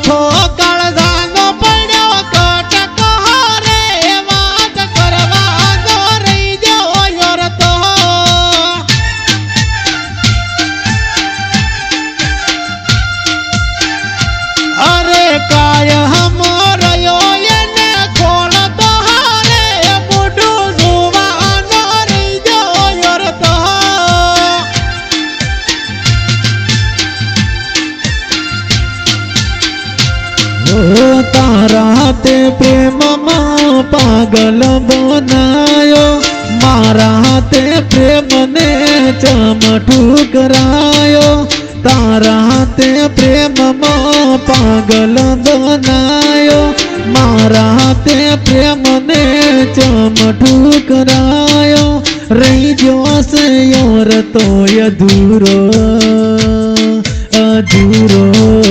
ચોથો કાળજાનો પડ્યો કટકો રે વાત કરવાનો રહી ગયો યોરતો અરે કાય હમો રહ્યો એને ખોળતો રે મોઢું જોવાનો રહી ગયો યોરતો तारा ते प्रेम मां पागल बनायो मारा ते प्रेम ने चम ठुकरायो तारा ते प्रेम मां पागल बनायो मारा ते प्रेम ने चम ठुकरायो रही जो से योर तो अधूरो अधूरो